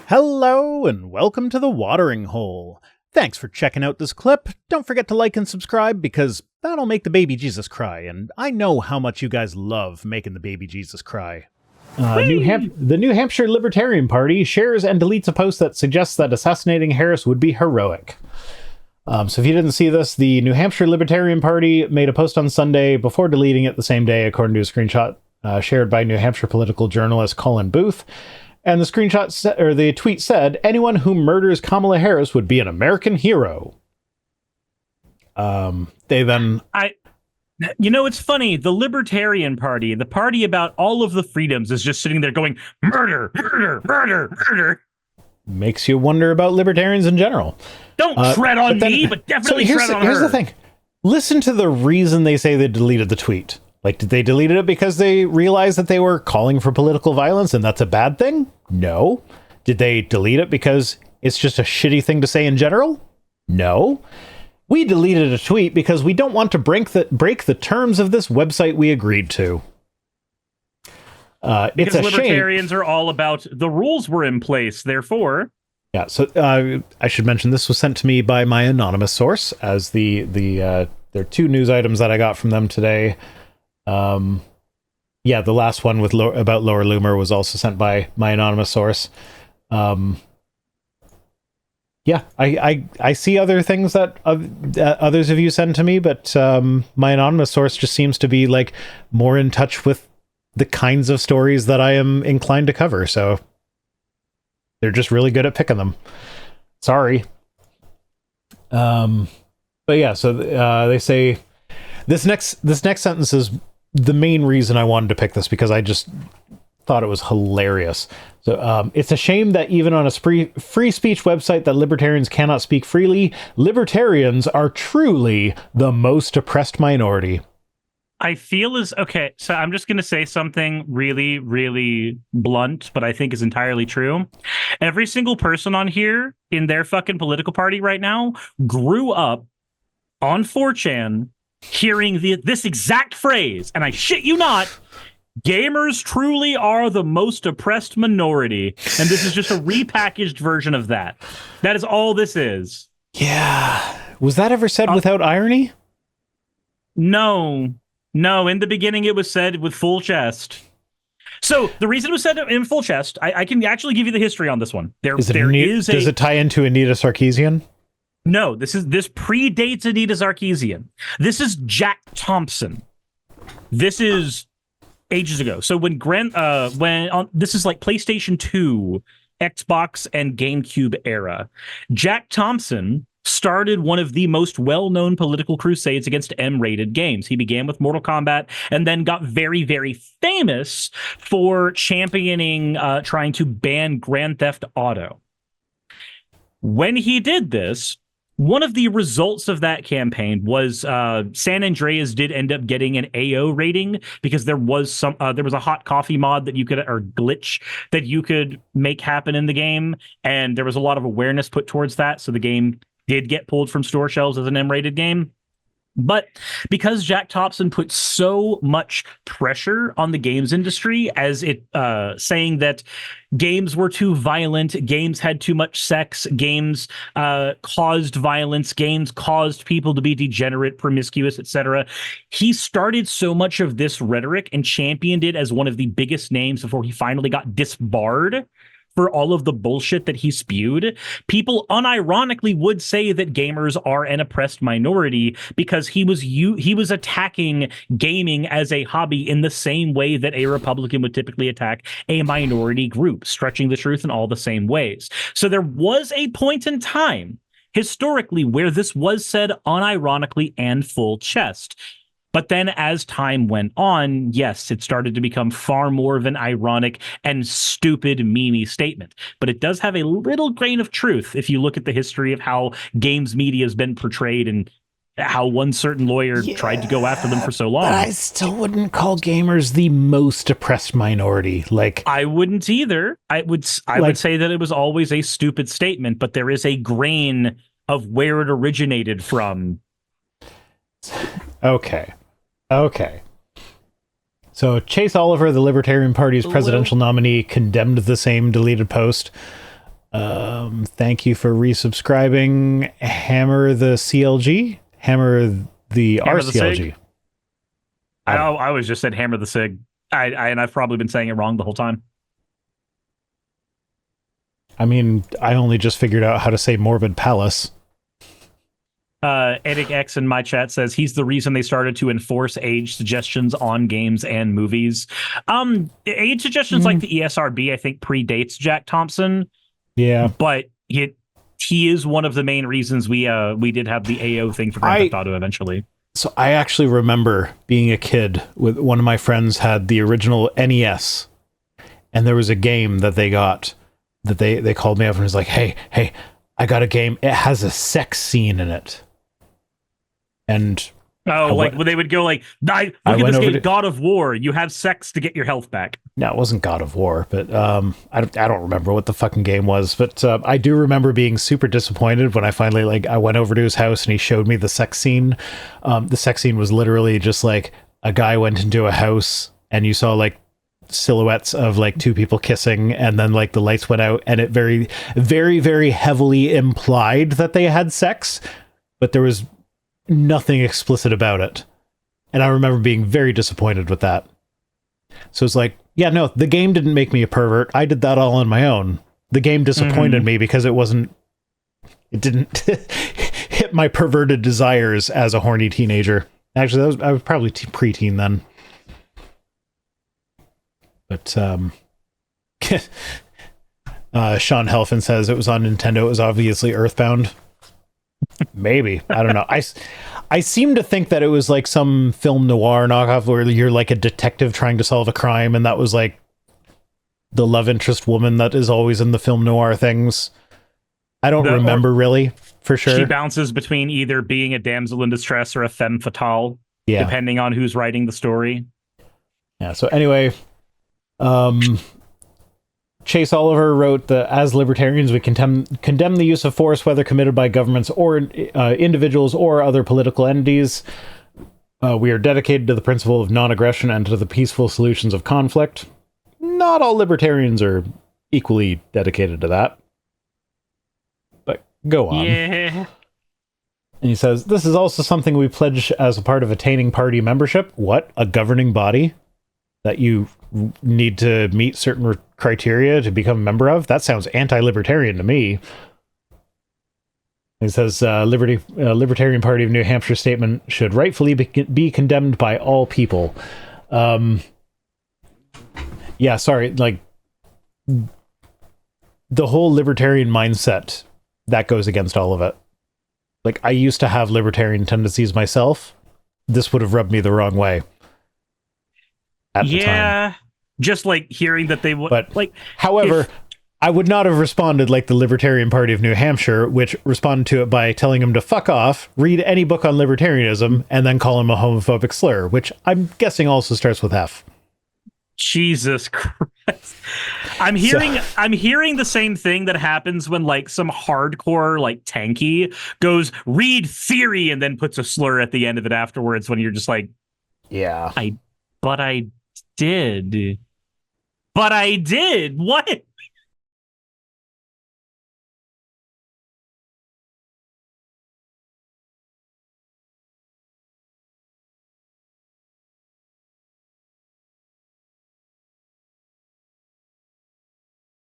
Hello and welcome to the Watering Hole. Thanks for checking out this clip. Don't forget to like and subscribe because that'll make the baby Jesus cry, and I know how much you guys love making the baby Jesus cry. The New Hampshire Libertarian Party shares and deletes a post that suggests that assassinating Harris would be heroic. So if you didn't see this, the New Hampshire Libertarian Party made a post on Sunday before deleting it the same day, according to a screenshot shared by New Hampshire political journalist Colin Booth. And the tweet said, "Anyone who murders Kamala Harris would be an American hero." It's funny. The Libertarian Party, the party about all of the freedoms, is just sitting there going, murder, murder, murder, murder. Makes you wonder about libertarians in general. Don't tread on me, but definitely tread on her. Here's the thing. Listen to the reason they say they deleted the tweet. Like, did they delete it because they realized that they were calling for political violence and that's a bad thing? No. Did they delete it because it's just a shitty thing to say in general? No. We deleted a tweet because we don't want to break the terms of this website we agreed to. It's a libertarians shame. Are all about the rules were in place, therefore. Yeah, so I should mention this was sent to me by my anonymous source, as there are two news items that I got from them today. The last one about Lower Loomer was also sent by my anonymous source. I see other things that others of you send to me, but my anonymous source just seems to be like more in touch with the kinds of stories that I am inclined to cover. So they're just really good at picking them. Sorry. They say this next sentence is the main reason I wanted to pick this, because I just thought it was hilarious. So it's a shame that even on a free speech website that libertarians cannot speak freely, libertarians are truly the most oppressed minority. I feel okay, so I'm just going to say something really, really blunt, but I think is entirely true. Every single person on here in their fucking political party right now grew up on 4chan hearing this exact phrase, and I shit you not, gamers truly are the most oppressed minority. And this is just a repackaged version of that. That is all this is. Yeah. Was that ever said without irony? No, in the beginning it was said with full chest. So the reason it was said in full chest, I can actually give you the history on this one. Does it tie into Anita Sarkeesian? No, this predates Anita Sarkeesian. This is Jack Thompson. This is ages ago. So this is like PlayStation 2, Xbox, and GameCube era. Jack Thompson started one of the most well-known political crusades against M-rated games. He began with Mortal Kombat and then got very, very famous for championing trying to ban Grand Theft Auto. When he did this, one of the results of that campaign was San Andreas did end up getting an AO rating because there was a hot coffee mod that you could, or glitch that you could make happen in the game, and there was a lot of awareness put towards that, so the game did get pulled from store shelves as an M-rated game. But because Jack Thompson put so much pressure on the games industry, as it saying that games were too violent, games had too much sex, games caused violence, games caused people to be degenerate, promiscuous, etc. He started so much of this rhetoric and championed it as one of the biggest names before he finally got disbarred for all of the bullshit that he spewed. People unironically would say that gamers are an oppressed minority because he was attacking gaming as a hobby in the same way that a Republican would typically attack a minority group, stretching the truth in all the same ways. So there was a point in time historically where this was said unironically and full chest. But then as time went on, yes, it started to become far more of an ironic and stupid memey statement. But it does have a little grain of truth if you look at the history of how games media has been portrayed and how one certain lawyer tried to go after them for so long. But I still wouldn't call gamers the most oppressed minority. Like, I wouldn't either. I would say that it was always a stupid statement, but there is a grain of where it originated from. Okay. So Chase Oliver, the Libertarian Party's presidential nominee, condemned the same deleted post. Thank you for resubscribing. Hammer the CLG? Hammer the Hammer the RCLG. Sig? I always just said hammer the Sig. And I've probably been saying it wrong the whole time. I mean, I only just figured out how to say Morbid Palace. Edic X in my chat says he's the reason they started to enforce age suggestions on games and movies. Age suggestions like the ESRB, I think, predates Jack Thompson. Yeah, but he is one of the main reasons we did have the AO thing for Grand Theft Auto eventually. So I actually remember being a kid with one of my friends had the original NES, and there was a game that they got that they called me up and was like, hey, I got a game. It has a sex scene in it. And when they would go like, look at this game, God of War. You have sex to get your health back. No, it wasn't God of War, but I don't remember what the fucking game was. But I do remember being super disappointed when I finally I went over to his house and he showed me the sex scene. The sex scene was literally just like a guy went into a house and you saw like silhouettes of like two people kissing, and then like the lights went out, and it very, very, very heavily implied that they had sex, but there was nothing explicit about it. And I remember being very disappointed with that. So it's like, yeah, no, the game didn't make me a pervert. I did that all on my own. The game disappointed me because it didn't hit my perverted desires as a horny teenager. Actually, I was probably preteen then. But Sean Helfin says it was on Nintendo. It was obviously Earthbound. Maybe. I don't know. I seem to think that it was like some film noir knockoff where you're like a detective trying to solve a crime, and that was like the love interest woman that is always in the film noir things. I don't remember really for sure. She bounces between either being a damsel in distress or a femme fatale, depending on who's writing the story. Yeah. So anyway, Chase Oliver wrote that as libertarians, we condemn the use of force, whether committed by governments or individuals or other political entities. We are dedicated to the principle of non-aggression and to the peaceful solutions of conflict. Not all libertarians are equally dedicated to that. But go on. Yeah. And he says, this is also something we pledge as a part of attaining party membership. What? A governing body that you need to meet certain criteria to become a member of? That sounds anti-libertarian to me. He says, Libertarian Party of New Hampshire statement should rightfully be condemned by all people. Yeah, sorry, like, the whole libertarian mindset, that goes against all of it. Like, I used to have libertarian tendencies myself. This would have rubbed me the wrong way. At the time. Just like hearing that they would. But like, however, I would not have responded like the Libertarian Party of New Hampshire, which responded to it by telling him to fuck off, read any book on libertarianism, and then call him a homophobic slur, which I'm guessing also starts with F. Jesus Christ. I'm hearing the same thing that happens when like some hardcore like tanky goes read theory and then puts a slur at the end of it afterwards, when you're just like, yeah. But I did. What?